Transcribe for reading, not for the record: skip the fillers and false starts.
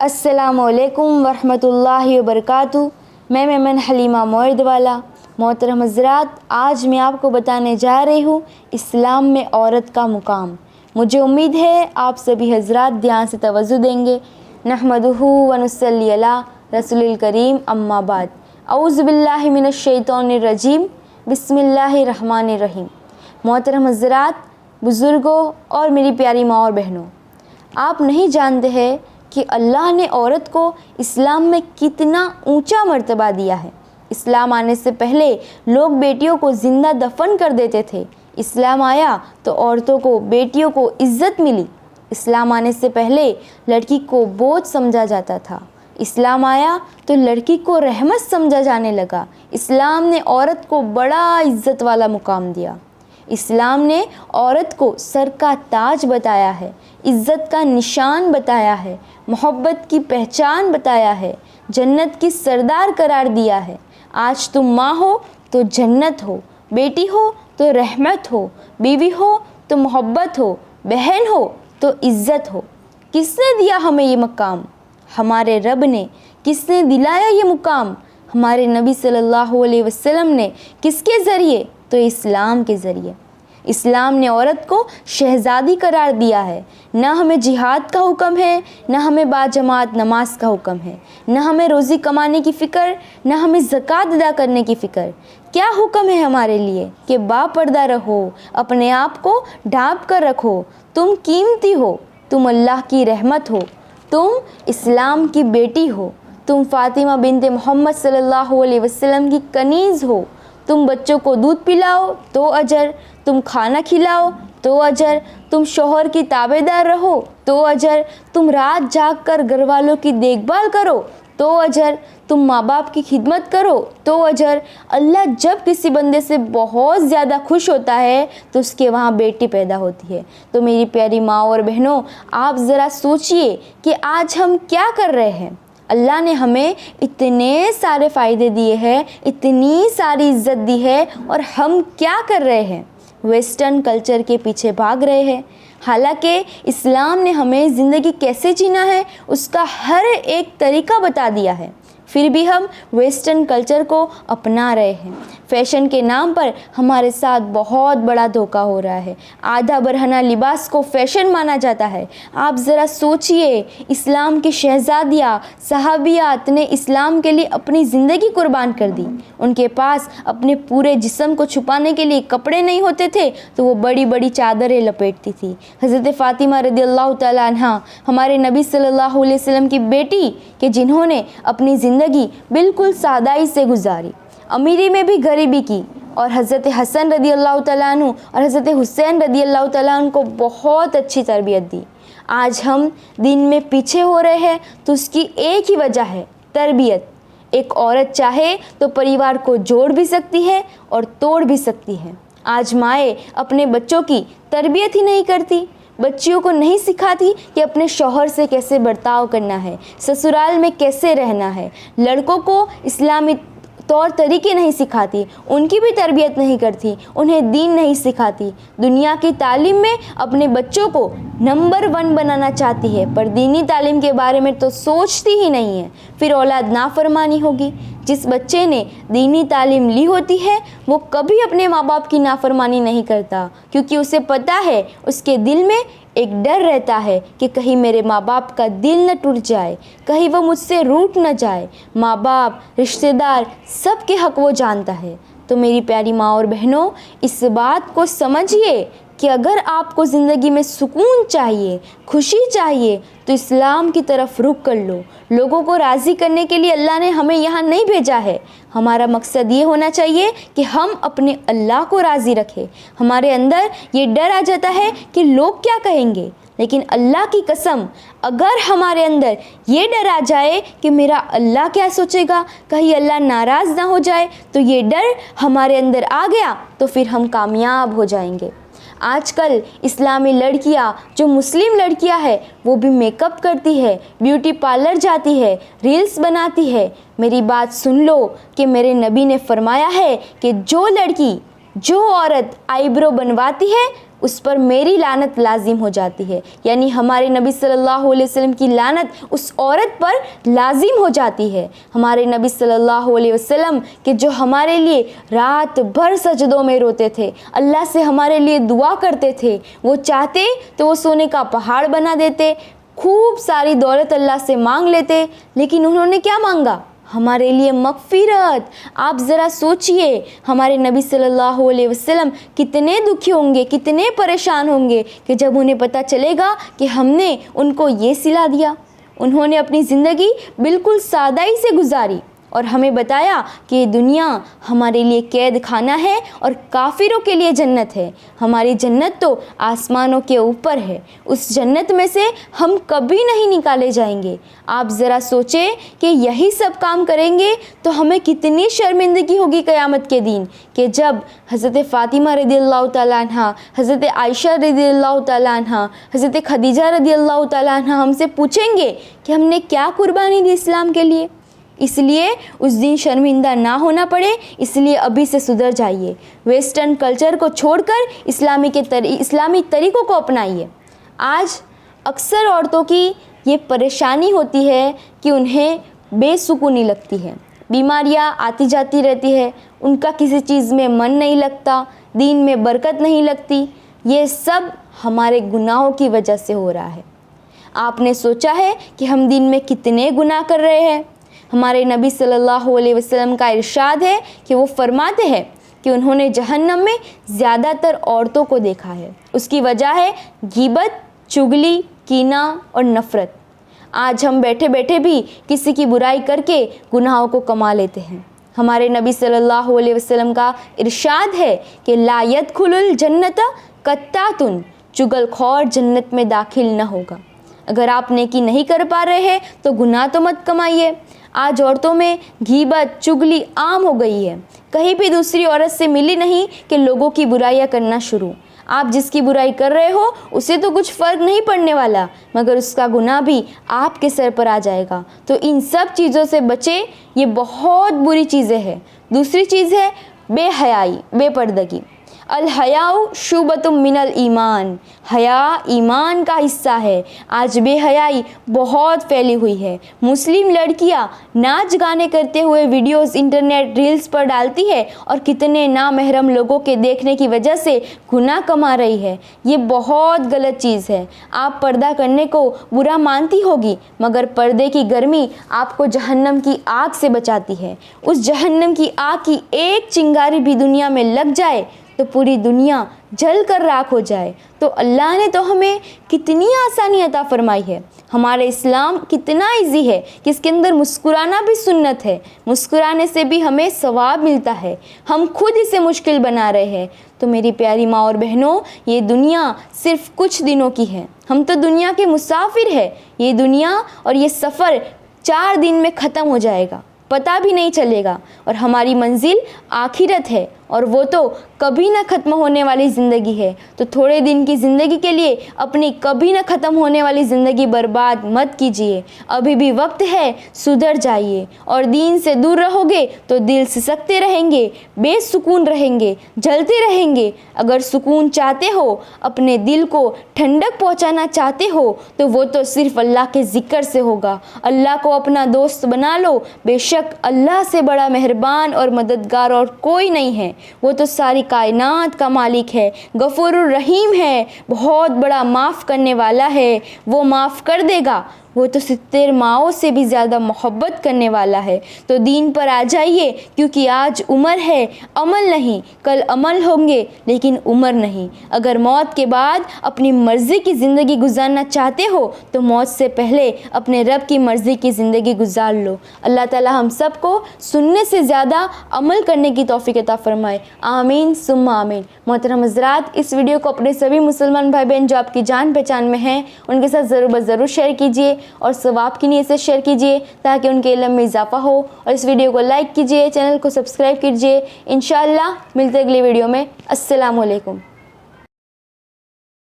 السلام علیکم ورحمۃ اللہ وبرکاتہ۔ میں میمن حلیمہ موعد والا۔ محترم حضرات، آج میں آپ کو بتانے جا رہی ہوں اسلام میں عورت کا مقام۔ مجھے امید ہے آپ سبھی حضرات دھیان سے توجہ دیں گے۔ نحمدہ و نصلی علی رسول الکریم، اما بعد، اعوذ باللہ من الشیطان الرجیم، بسم اللہ الرحمن الرحیم۔ محترم حضرات، بزرگوں اور میری پیاری ماں اور بہنوں، آپ نہیں جانتے ہیں کہ اللہ نے عورت کو اسلام میں کتنا اونچا مرتبہ دیا ہے۔ اسلام آنے سے پہلے لوگ بیٹیوں کو زندہ دفن کر دیتے تھے۔ اسلام آیا تو عورتوں کو، بیٹیوں کو عزت ملی۔ اسلام آنے سے پہلے لڑکی کو بوجھ سمجھا جاتا تھا۔ اسلام آیا تو لڑکی کو رحمت سمجھا جانے لگا۔ اسلام نے عورت کو بڑا عزت والا مقام دیا۔ اسلام نے عورت کو سر کا تاج بتایا ہے، عزت کا نشان بتایا ہے، محبت کی پہچان بتایا ہے، جنت کی سردار قرار دیا ہے۔ آج تم ماں ہو تو جنت ہو، بیٹی ہو تو رحمت ہو، بیوی ہو تو محبت ہو، بہن ہو تو عزت ہو۔ کس نے دیا ہمیں یہ مقام؟ ہمارے رب نے۔ کس نے دلایا یہ مقام؟ ہمارے نبی صلی اللہ علیہ وسلم نے۔ کس کے ذریعے؟ تو اسلام کے ذریعے۔ اسلام نے عورت کو شہزادی قرار دیا ہے۔ نہ ہمیں جہاد کا حکم ہے، نہ ہمیں باجماعت نماز کا حکم ہے، نہ ہمیں روزی کمانے کی فکر، نہ ہمیں زکوٰۃ ادا کرنے کی فکر۔ کیا حکم ہے ہمارے لیے کہ با پردہ رہو، اپنے آپ کو ڈھانپ کر رکھو، تم قیمتی ہو، تم اللہ کی رحمت ہو، تم اسلام کی بیٹی ہو، تم فاطمہ بنت محمد صلی اللہ علیہ وسلم کی کنیز ہو، تم بچوں کو دودھ پلاؤ تو اجر، تم کھانا کھلاؤ تو اجر، تم شوہر کی تابع دار رہو تو اجر، تم رات جاگ کر گھر والوں کی دیکھ بھال کرو تو اجر، تم ماں باپ کی خدمت کرو تو اجر۔ اللہ جب کسی بندے سے بہت زیادہ خوش ہوتا ہے تو اس کے وہاں بیٹی پیدا ہوتی ہے۔ تو میری پیاری ماں اور بہنوں، آپ ذرا سوچئے کہ آج ہم کیا کر رہے ہیں۔ اللہ نے ہمیں اتنے سارے فائدے دیے ہیں، اتنی ساری عزت دی ہے، اور ہم کیا کر رہے ہیں؟ ویسٹرن کلچر کے پیچھے بھاگ رہے ہیں۔ حالانکہ اسلام نے ہمیں زندگی کیسے جینا ہے اس کا ہر ایک طریقہ بتا دیا ہے، پھر بھی ہم ویسٹرن کلچر کو اپنا رہے ہیں۔ فیشن کے نام پر ہمارے ساتھ بہت بڑا دھوکہ ہو رہا ہے۔ آدھا برہنہ لباس کو فیشن مانا جاتا ہے۔ آپ ذرا سوچئے، اسلام کی شہزادیاں، صحابیات نے اسلام کے لیے اپنی زندگی قربان کر دی۔ ان کے پاس اپنے پورے جسم کو چھپانے کے لیے کپڑے نہیں ہوتے تھے تو وہ بڑی بڑی چادریں لپیٹتی تھی۔ حضرت فاطمہ رضی اللہ تعالیٰ عنہا، ہمارے نبی صلی اللہ علیہ وسلم کی بیٹی، کہ جنہوں نے اپنی زندگی بالکل سادگی سے گزاری، امیری میں بھی غریبی کی، اور حضرت حسن رضی اللہ تعالیٰ عنہ اور حضرت حسین رضی اللہ تعالیٰ عنہ کو بہت اچھی تربیت دی۔ آج ہم دین میں پیچھے ہو رہے ہیں تو اس کی ایک ہی وجہ ہے، تربیت۔ ایک عورت چاہے تو پریوار کو جوڑ بھی سکتی ہے اور توڑ بھی سکتی ہے۔ آج مائیں اپنے بچوں کی تربیت ہی نہیں کرتی، بچیوں کو نہیں سکھاتی کہ اپنے شوہر سے کیسے برتاؤ کرنا ہے، سسرال میں کیسے رہنا ہے۔ لڑکوں کو اسلامی طور طریقے نہیں سکھاتی، ان کی بھی تربیت نہیں کرتی، انہیں دین نہیں سکھاتی۔ دنیا کی تعلیم میں اپنے بچوں کو نمبر 1 بنانا چاہتی ہے، پر دینی تعلیم کے بارے میں تو سوچتی ہی نہیں ہے۔ پھر اولاد نافرمانی ہوگی۔ جس بچے نے دینی تعلیم لی ہوتی ہے وہ کبھی اپنے ماں باپ کی نافرمانی نہیں کرتا، کیونکہ اسے پتہ ہے، اس کے دل میں ایک ڈر رہتا ہے کہ کہیں میرے ماں باپ کا دل نہ ٹوٹ جائے، کہیں وہ مجھ سے روٹھ نہ جائے۔ ماں باپ، رشتہ دار، سب کے حق وہ جانتا ہے۔ تو میری پیاری ماں اور بہنوں، اس بات کو سمجھیے کہ اگر آپ کو زندگی میں سکون چاہیے، خوشی چاہیے، تو اسلام کی طرف رخ کر لو۔ لوگوں کو راضی کرنے کے لیے اللہ نے ہمیں یہاں نہیں بھیجا ہے۔ ہمارا مقصد یہ ہونا چاہیے کہ ہم اپنے اللہ کو راضی رکھیں۔ ہمارے اندر یہ ڈر آ جاتا ہے کہ لوگ کیا کہیں گے، لیکن اللہ کی قسم، اگر ہمارے اندر یہ ڈر آ جائے کہ میرا اللہ کیا سوچے گا، کہیں اللہ ناراض نہ ہو جائے، تو یہ ڈر ہمارے اندر آ گیا تو پھر ہم کامیاب ہو جائیں گے۔ آج کل اسلامی لڑکیاں، جو مسلم لڑکیاں ہیں، وہ بھی میک اپ کرتی ہے، بیوٹی پارلر جاتی ہے، ریلز بناتی ہے۔ میری بات سن لو کہ میرے نبی نے فرمایا ہے کہ جو لڑکی، جو عورت آئی برو بنواتی ہے اس پر میری لعنت لازم ہو جاتی ہے، یعنی ہمارے نبی صلی اللہ علیہ وسلم کی لعنت اس عورت پر لازم ہو جاتی ہے۔ ہمارے نبی صلی اللہ علیہ وسلم کہ جو ہمارے لیے رات بھر سجدوں میں روتے تھے، اللہ سے ہمارے لیے دعا کرتے تھے، وہ چاہتے تو وہ سونے کا پہاڑ بنا دیتے، خوب ساری دولت اللہ سے مانگ لیتے، لیکن انہوں نے کیا مانگا؟ ہمارے لیے مغفرت۔ آپ ذرا سوچئے ہمارے نبی صلی اللہ علیہ وسلم کتنے دکھی ہوں گے، کتنے پریشان ہوں گے کہ جب انہیں پتہ چلے گا کہ ہم نے ان کو یہ صلہ دیا۔ انہوں نے اپنی زندگی بالکل سادگی سے گزاری اور ہمیں بتایا کہ یہ دنیا ہمارے لیے قید خانہ ہے اور کافروں کے لیے جنت ہے۔ ہماری جنت تو آسمانوں کے اوپر ہے، اس جنت میں سے ہم کبھی نہیں نکالے جائیں گے۔ آپ ذرا سوچیں کہ یہی سب کام کریں گے تو ہمیں کتنی شرمندگی ہوگی قیامت کے دن، کہ جب حضرت فاطمہ رضی اللہ تعالیٰ عنہ، حضرت عائشہ رضی اللہ تعالیٰ عنہ، حضرت خدیجہ رضی اللہ تعالیٰ عنہ ہم سے پوچھیں گے کہ ہم نے کیا قربانی دی اسلام کے لیے۔ اس لیے اس دن شرمندہ نہ ہونا پڑے، اس لیے ابھی سے سدھر جائیے، ویسٹرن کلچر کو چھوڑ کر اسلامی طریقوں کو اپنائیے۔ آج اکثر عورتوں کی یہ پریشانی ہوتی ہے کہ انہیں بے سکونی لگتی ہے، بیماریاں آتی جاتی رہتی ہے، ان کا کسی چیز میں من نہیں لگتا، دین میں برکت نہیں لگتی۔ یہ سب ہمارے گناہوں کی وجہ سے ہو رہا ہے۔ آپ نے سوچا ہے کہ ہم دن میں کتنے گناہ کر رہے ہیں؟ ہمارے نبی صلی اللہ علیہ وسلم کا ارشاد ہے کہ وہ فرماتے ہیں کہ انہوں نے جہنم میں زیادہ تر عورتوں کو دیکھا ہے۔ اس کی وجہ ہے غیبت، چغلی، کینہ اور نفرت۔ آج ہم بیٹھے بیٹھے بھی کسی کی برائی کر کے گناہوں کو کما لیتے ہیں۔ ہمارے نبی صلی اللہ علیہ وسلم کا ارشاد ہے کہ لا يدخل الجنت قطات، چغل خور جنت میں داخل نہ ہوگا۔ اگر آپ نیکی نہیں کر پا رہے ہیں تو گناہ تو مت کمائیے۔ آج عورتوں میں غیبت، چغلی عام ہو گئی ہے، کہیں بھی دوسری عورت سے ملی نہیں کہ لوگوں کی برائیاں کرنا شروع۔ آپ جس کی برائی کر رہے ہو اسے تو کچھ فرق نہیں پڑنے والا، مگر اس کا گناہ بھی آپ کے سر پر آ جائے گا۔ تو ان سب چیزوں سے بچے، یہ بہت بری چیزیں ہیں۔ دوسری چیز ہے بے حیائی، بے پردگی۔ الحیاء شعبۃ من الایمان، حیا ایمان کا حصہ ہے۔ آج بے حیائی بہت پھیلی ہوئی ہے۔ مسلم لڑکیاں ناچ گانے کرتے ہوئے ویڈیوز انٹرنیٹ ریلز پر ڈالتی ہے اور کتنے نامحرم لوگوں کے دیکھنے کی وجہ سے گناہ کما رہی ہے۔ یہ بہت غلط چیز ہے۔ آپ پردہ کرنے کو برا مانتی ہوگی، مگر پردے کی گرمی آپ کو جہنم کی آگ سے بچاتی ہے۔ اس جہنم کی آگ کی ایک چنگاری بھی دنیا میں لگ جائے تو پوری دنیا جل کر راکھ ہو جائے۔ تو اللہ نے تو ہمیں کتنی آسانی عطا فرمائی ہے۔ ہمارے اسلام کتنا ایزی ہے کہ اس کے اندر مسکرانا بھی سنت ہے، مسکرانے سے بھی ہمیں ثواب ملتا ہے۔ ہم خود اسے مشکل بنا رہے ہیں۔ تو میری پیاری ماں اور بہنوں، یہ دنیا صرف کچھ دنوں کی ہے، ہم تو دنیا کے مسافر ہیں۔ یہ دنیا اور یہ سفر 4 دن میں ختم ہو جائے گا، پتہ بھی نہیں چلے گا، اور ہماری منزل آخرت ہے، اور وہ تو کبھی نہ ختم ہونے والی زندگی ہے۔ تو تھوڑے دن کی زندگی کے لیے اپنی کبھی نہ ختم ہونے والی زندگی برباد مت کیجیے۔ ابھی بھی وقت ہے، سدھر جائیے، اور دین سے دور رہو گے تو دل سسکتے رہیں گے، بے سکون رہیں گے، جلتے رہیں گے۔ اگر سکون چاہتے ہو، اپنے دل کو ٹھنڈک پہنچانا چاہتے ہو، تو وہ تو صرف اللہ کے ذکر سے ہوگا۔ اللہ کو اپنا دوست بنا لو، بے شک اللہ سے بڑا مہربان اور مددگار اور کوئی نہیں ہے۔ وہ تو ساری کائنات کا مالک ہے، غفور الرحیم ہے، بہت بڑا معاف کرنے والا ہے۔ وہ معاف کر دے گا، وہ تو 70 ماؤں سے بھی زیادہ محبت کرنے والا ہے۔ تو دین پر آ جائیے، کیونکہ آج عمر ہے، عمل نہیں۔ کل عمل ہوں گے لیکن عمر نہیں۔ اگر موت کے بعد اپنی مرضی کی زندگی گزارنا چاہتے ہو تو موت سے پہلے اپنے رب کی مرضی کی زندگی گزار لو۔ اللہ تعالی ہم سب کو سننے سے زیادہ عمل کرنے کی توفیق عطا فرمائے، آمین ثم آمین۔ محترم حضرات، اس ویڈیو کو اپنے سبھی مسلمان بھائی بہن جو آپ کی جان پہچان میں ہیں ان کے ساتھ ضرور شیئر کیجیے، اور ثواب کی نیت سے شیئر کیجیے تاکہ ان کے علم میں اضافہ ہو، اور اس ویڈیو کو لائک کیجیے، چینل کو سبسکرائب کیجیے۔ انشاءاللہ ملتے اگلی ویڈیو میں۔ السلام علیکم۔